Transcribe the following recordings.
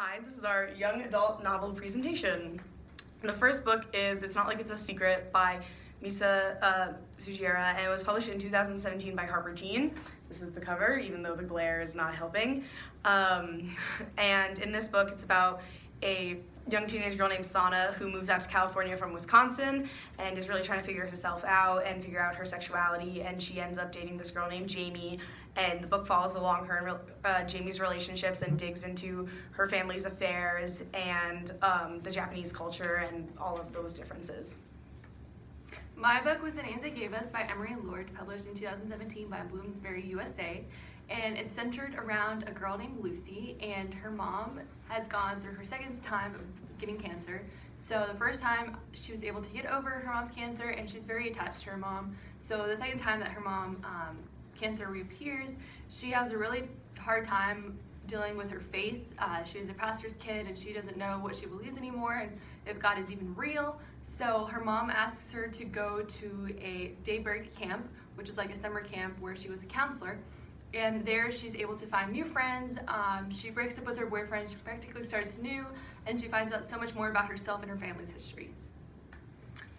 Hi, this is our young adult novel presentation. The first book is It's Not Like It's a Secret by Misa Sugiura, and it was published in 2017 by Harper Teen. This is the cover, even though the glare is not helping. And in this book, it's about a young teenage girl named Sana who moves out to California from Wisconsin and is really trying to figure herself out and figure out her sexuality, and she ends up dating this girl named Jamie, and the book follows along her and Jamie's relationships and digs into her family's affairs and the Japanese culture and all of those differences. My book was The Names They Gave Us by Emery Lord, published in 2017 by Bloomsbury USA, and it's centered around a girl named Lucy, and her mom has gone through her second time of getting cancer. So the first time she was able to get over her mom's cancer, and she's very attached to her mom. So the second time that her mom's cancer reappears, she has a really hard time dealing with her faith. She was a pastor's kid, and she doesn't know what she believes anymore and if God is even real. So her mom asks her to go to a daybreak camp, which is like a summer camp where she was a counselor. And there she's able to find new friends. She breaks up with her boyfriend, she practically starts new, and she finds out so much more about herself and her family's history.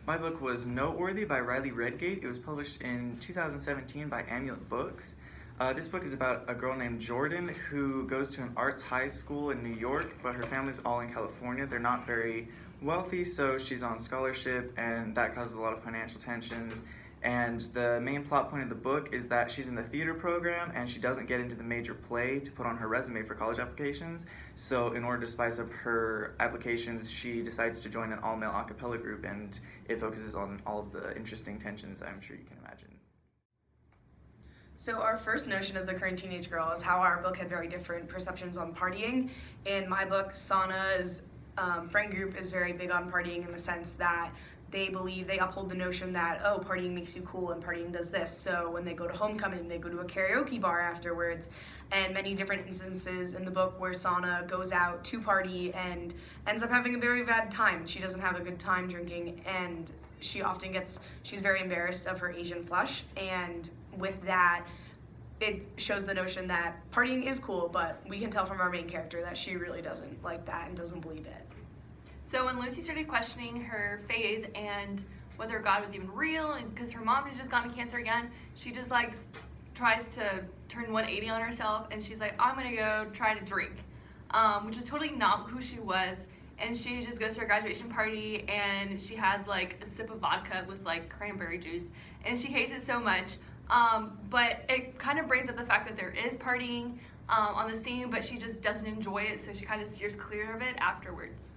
My book was Noteworthy by Riley Redgate. It was published in 2017 by Amulet Books. This book is about a girl named Jordan who goes to an arts high school in New York, but her family's all in California. They're not very wealthy, so she's on scholarship, and that causes a lot of financial tensions. And the main plot point of the book is that she's in the theater program and she doesn't get into the major play to put on her resume for college applications. So in order to spice up her applications, she decides to join an all-male a cappella group, and it focuses on all of the interesting tensions I'm sure you can imagine. So our first notion of the current teenage girl is how our book had very different perceptions on partying. In my book, Sana's friend group is very big on partying in the sense that they uphold the notion that, oh, partying makes you cool and partying does this. So when they go to homecoming, they go to a karaoke bar afterwards, and many different instances in the book where Sana goes out to party and ends up having a very bad time. She doesn't have a good time drinking, and she's very embarrassed of her Asian flush, and with that, it shows the notion that partying is cool, but we can tell from our main character that she really doesn't like that and doesn't believe it. So when Lucy started questioning her faith and whether God was even real, and because her mom had just gotten cancer again, she just tries to turn 180 on herself, and she's like, I'm gonna go try to drink, which is totally not who she was. And she just goes to her graduation party, and she has a sip of vodka with cranberry juice, and she hates it so much. But it kind of brings up the fact that there is partying on the scene, but she just doesn't enjoy it, so she kind of steers clear of it afterwards.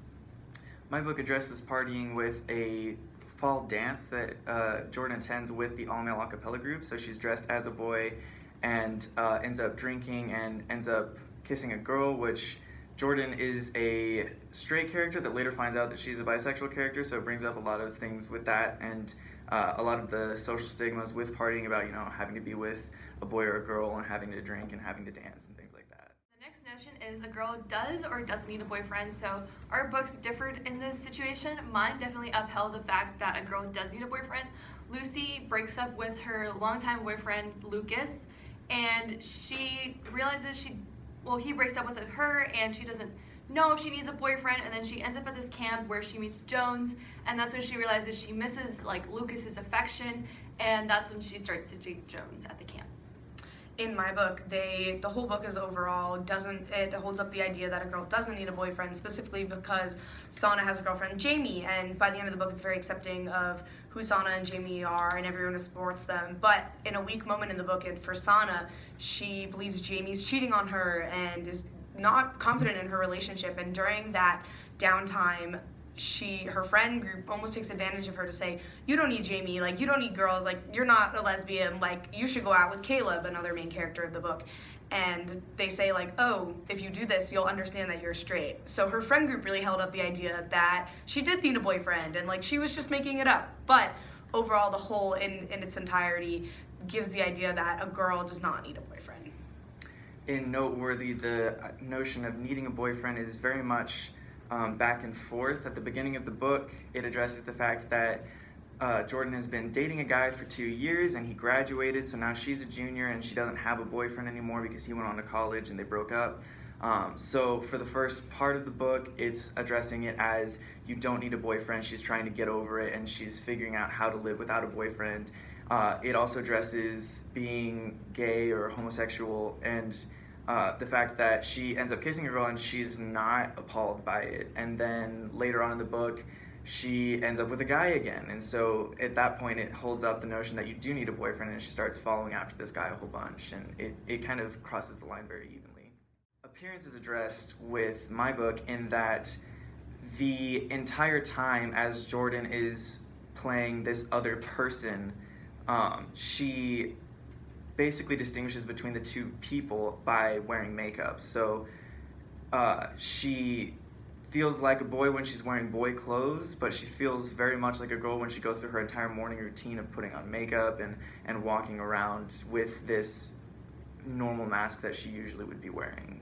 My book addresses partying with a fall dance that Jordan attends with the all-male a cappella group. So she's dressed as a boy and ends up drinking and ends up kissing a girl, which Jordan is a straight character that later finds out that she's a bisexual character, so it brings up a lot of things with that and a lot of the social stigmas with partying about, having to be with a boy or a girl and having to drink and having to dance and things like that. The next notion is a girl does or doesn't need a boyfriend. So our books differed in this situation. Mine definitely upheld the fact that a girl does need a boyfriend. Lucy breaks up with her longtime boyfriend, Lucas, and she realizes he breaks up with her, and she doesn't know if she needs a boyfriend, and then she ends up at this camp where she meets Jones, and that's when she realizes she misses Lucas's affection, and that's when she starts to date Jones at the camp. In my book, the whole book is overall it holds up the idea that a girl doesn't need a boyfriend, specifically because Sana has a girlfriend, Jamie, and by the end of the book it's very accepting of who Sana and Jamie are, and everyone supports them. But in a weak moment in the book, for Sana, she believes Jamie's cheating on her and is not confident in her relationship, and during that downtime, her friend group almost takes advantage of her to say, you don't need Jamie, you don't need girls, you're not a lesbian, you should go out with Caleb, another main character of the book. And they say oh, if you do this, you'll understand that you're straight. So her friend group really held up the idea that she did need a boyfriend, and she was just making it up. But overall, the whole in its entirety gives the idea that a girl does not need a boyfriend. In Noteworthy, the notion of needing a boyfriend is very much back and forth. At the beginning of the book, it addresses the fact that Jordan has been dating a guy for 2 years, and he graduated, so now she's a junior and she doesn't have a boyfriend anymore because he went on to college and they broke up. So for the first part of the book, it's addressing it as you don't need a boyfriend. She's trying to get over it, and she's figuring out how to live without a boyfriend. It also addresses being gay or homosexual, and the fact that she ends up kissing a girl and she's not appalled by it. And then later on in the book, she ends up with a guy again. And so at that point, it holds up the notion that you do need a boyfriend, and she starts following after this guy a whole bunch. And it kind of crosses the line very evenly. Appearance is addressed with my book in that the entire time as Jordan is playing this other person, she basically distinguishes between the two people by wearing makeup. So she feels like a boy when she's wearing boy clothes, but she feels very much like a girl when she goes through her entire morning routine of putting on makeup and walking around with this normal mask that she usually would be wearing.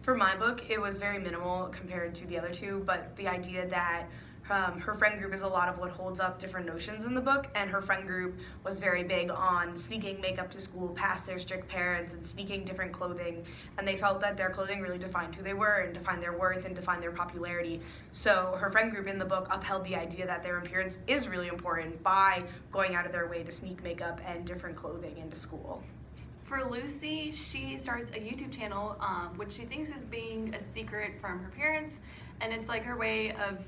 For my book, it was very minimal compared to the other two, but the idea that her friend group is a lot of what holds up different notions in the book, and her friend group was very big on sneaking makeup to school past their strict parents and sneaking different clothing, and they felt that their clothing really defined who they were and defined their worth and defined their popularity. So her friend group in the book upheld the idea that their appearance is really important by going out of their way to sneak makeup and different clothing into school. For Lucy, she starts a YouTube channel, which she thinks is being a secret from her parents, and it's like her way of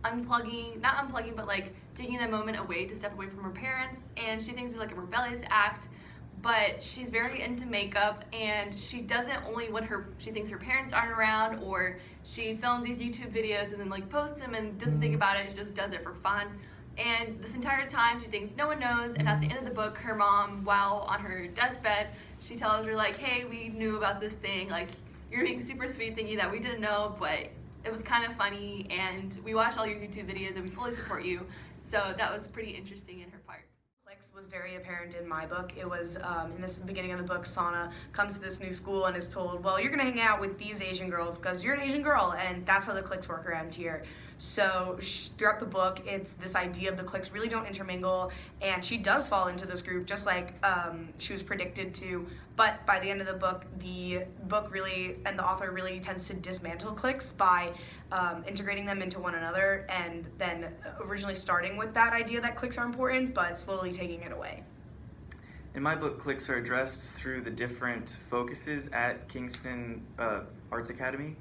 not unplugging, but like taking that moment away to step away from her parents. And she thinks it's like a rebellious act, but she's very into makeup, and she does it only when she thinks her parents aren't around, or she films these YouTube videos and then like posts them and doesn't think about it. She just does it for fun. And this entire time she thinks no one knows, and at the end of the book, her mom, while on her deathbed, she tells her like, hey, we knew about this thing, like you're being super sweet thinking that we didn't know, but it was kind of funny, and we watched all your YouTube videos and we fully support you. So that was pretty interesting in her part. Cliques was very apparent in my book. It was in this beginning of the book, Sana comes to this new school and is told, well, you're gonna hang out with these Asian girls because you're an Asian girl, and that's how the cliques work around here. So throughout the book, it's this idea of the cliques really don't intermingle, and she does fall into this group just like she was predicted to. But by the end of the book really, and the author really tends to dismantle cliques by integrating them into one another, and then originally starting with that idea that cliques are important, but slowly taking it away. In my book, cliques are addressed through the different focuses at Kingston Arts Academy.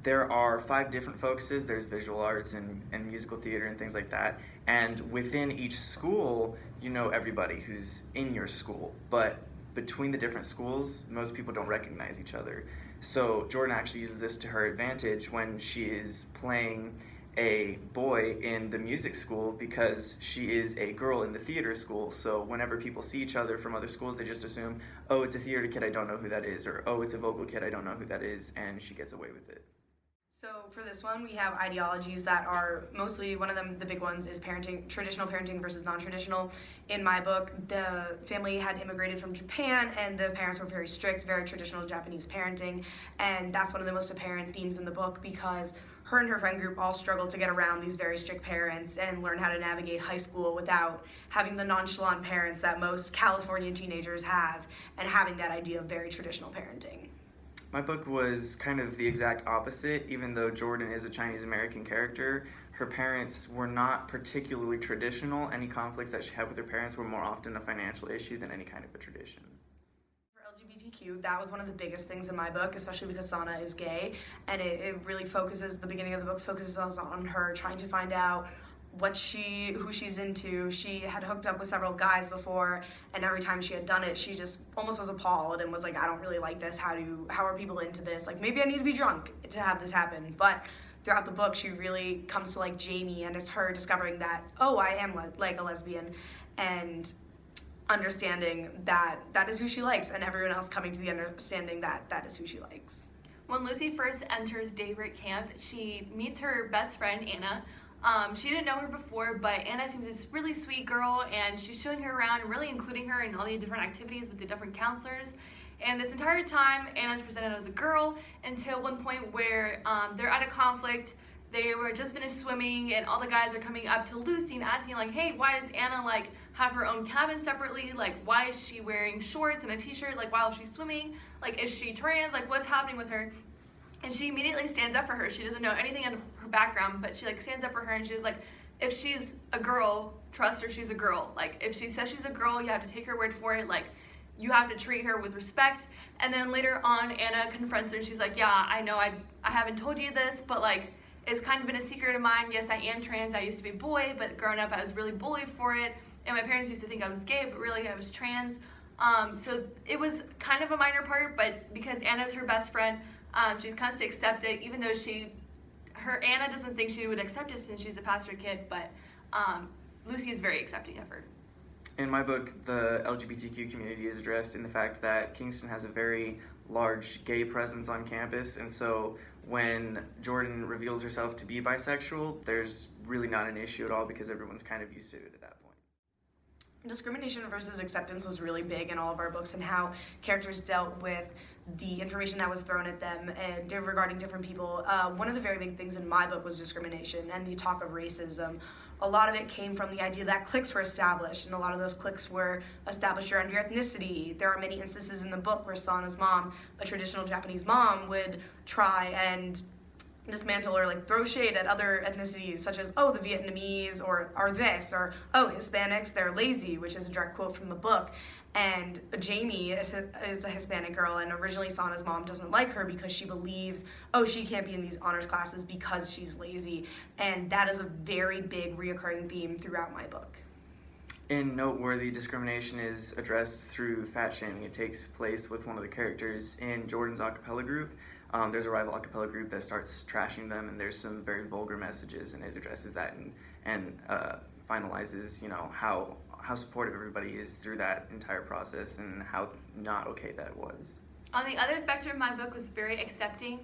There are 5 different focuses. There's visual arts and musical theater and things like that. And within each school, you know everybody who's in your school. But between the different schools, most people don't recognize each other. So Jordan actually uses this to her advantage when she is playing a boy in the music school, because she is a girl in the theater school. So whenever people see each other from other schools, they just assume, oh, it's a theater kid, I don't know who that is, or oh, it's a vocal kid, I don't know who that is, and she gets away with it. So for this one, we have ideologies that are mostly, one of them, the big ones, is parenting, traditional parenting versus non-traditional. In my book, the family had immigrated from Japan, and the parents were very strict, very traditional Japanese parenting, and that's one of the most apparent themes in the book, because her and her friend group all struggle to get around these very strict parents and learn how to navigate high school without having the nonchalant parents that most California teenagers have, and having that idea of very traditional parenting. My book was kind of the exact opposite. Even though Jordan is a Chinese American character, her parents were not particularly traditional. Any conflicts that she had with her parents were more often a financial issue than any kind of a tradition. For LGBTQ, that was one of the biggest things in my book, especially because Sana is gay, and it really focuses, the beginning of the book focuses on her trying to find out who she's into. She had hooked up with several guys before, and every time she had done it, she just almost was appalled and was like, I don't really like this. How are people into this? Like, maybe I need to be drunk to have this happen. But throughout the book, she really comes to like Jamie, and it's her discovering that, oh, I am like a lesbian, and understanding that that is who she likes, and everyone else coming to the understanding that that is who she likes. When Lucy first enters Daybreak Camp, she meets her best friend, Anna. She didn't know her before, but Anna seems this really sweet girl, and she's showing her around and really including her in all the different activities with the different counselors. And this entire time, Anna's presented as a girl until one point where they're at a conflict. they were just finished swimming, and all the guys are coming up to Lucy and asking, like, hey, why does Anna, like, have her own cabin separately? Like, why is she wearing shorts and a t-shirt, like, while she's swimming? Like, is she trans? Like, what's happening with her? And she immediately stands up for her. She doesn't know anything of her background, but she, like, stands up for her, and she's like, if she's a girl, trust her, she's a girl. Like, if she says she's a girl, you have to take her word for it. Like, you have to treat her with respect. And then later on, Anna confronts her, and she's like, yeah, I know I haven't told you this, but, like, it's kind of been a secret of mine. Yes, I am trans. I used to be a boy, but growing up, I was really bullied for it. And my parents used to think I was gay, but really I was trans. So it was kind of a minor part, but because Anna's her best friend, she comes to accept it, even though Anna doesn't think she would accept it since she's a pastor kid, but Lucy is very accepting of her. In my book, the LGBTQ community is addressed in the fact that Kingston has a very large gay presence on campus, and so when Jordan reveals herself to be bisexual, there's really not an issue at all because everyone's kind of used to it at that point. Discrimination versus acceptance was really big in all of our books, and how characters dealt with the information that was thrown at them and regarding different people. One of the very big things in my book was discrimination and the talk of racism. A lot of it came from the idea that cliques were established, and a lot of those cliques were established around your ethnicity. There are many instances in the book where Sana's mom, a traditional Japanese mom, would try and dismantle or like throw shade at other ethnicities, such as, oh, the Vietnamese, or are this, or oh, Hispanics, they're lazy, which is a direct quote from the book. And Jamie is a Hispanic girl, and originally Sana's mom doesn't like her because she believes, oh, she can't be in these honors classes because she's lazy. And that is a very big reoccurring theme throughout my book. In Noteworthy, discrimination is addressed through fat shaming. It takes place with one of the characters in Jordan's a cappella group. There's a rival a cappella group that starts trashing them, and there's some very vulgar messages, and it addresses that and finalizes, how supportive everybody is through that entire process and how not okay that was. On the other spectrum, my book was very accepting.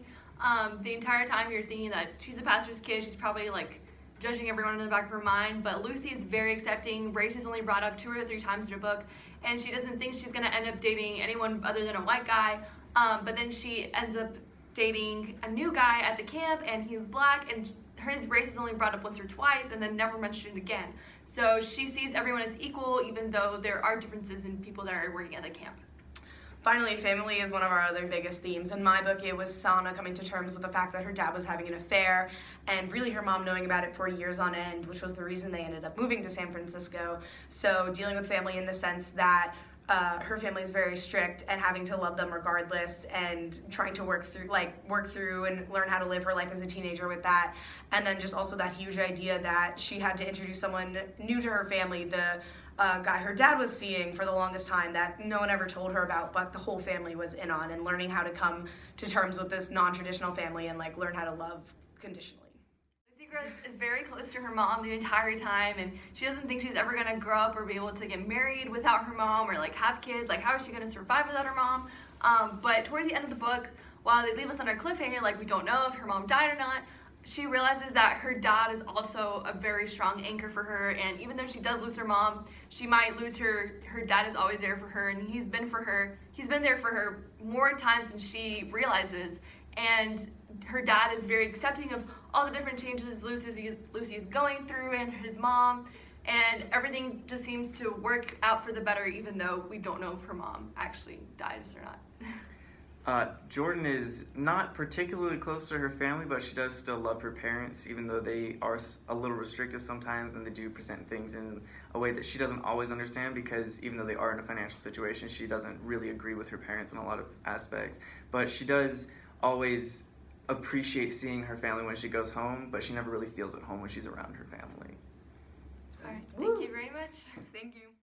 The entire time you're thinking that she's a pastor's kid, she's probably like judging everyone in the back of her mind, but Lucy is very accepting. Race is only brought up 2 or 3 times in her book, and she doesn't think she's going to end up dating anyone other than a white guy, but then she ends up dating a new guy at the camp, and he's black, and his race is only brought up once or twice and then never mentioned again. So she sees everyone as equal, even though there are differences in people that are working at the camp. Finally, family is one of our other biggest themes. In my book, it was Sana coming to terms with the fact that her dad was having an affair, and really her mom knowing about it for years on end, which was the reason they ended up moving to San Francisco. So dealing with family in the sense that her family is very strict, and having to love them regardless, and trying to work through and learn how to live her life as a teenager with that. And then just also that huge idea that she had to introduce someone new to her family, the guy her dad was seeing for the longest time that no one ever told her about, but the whole family was in on, and learning how to come to terms with this non-traditional family and like learn how to love conditionally. Lucy is very close to her mom the entire time, and she doesn't think she's ever going to grow up or be able to get married without her mom, or like have kids. Like, how is she going to survive without her mom? But toward the end of the book, while they leave us on our cliffhanger, like we don't know if her mom died or not, she realizes that her dad is also a very strong anchor for her, and even though she does lose her mom, she might lose her dad is always there for her, and he's been there for her more times than she realizes. And her dad is very accepting of all the different changes Lucy is going through, and his mom, and everything just seems to work out for the better, even though we don't know if her mom actually dies or not. Jordan is not particularly close to her family, but she does still love her parents, even though they are a little restrictive sometimes, and they do present things in a way that she doesn't always understand, because even though they are in a financial situation, she doesn't really agree with her parents in a lot of aspects. But she does always appreciate seeing her family when she goes home, but she never really feels at home when she's around her family. All right, thank you very much. Thank you.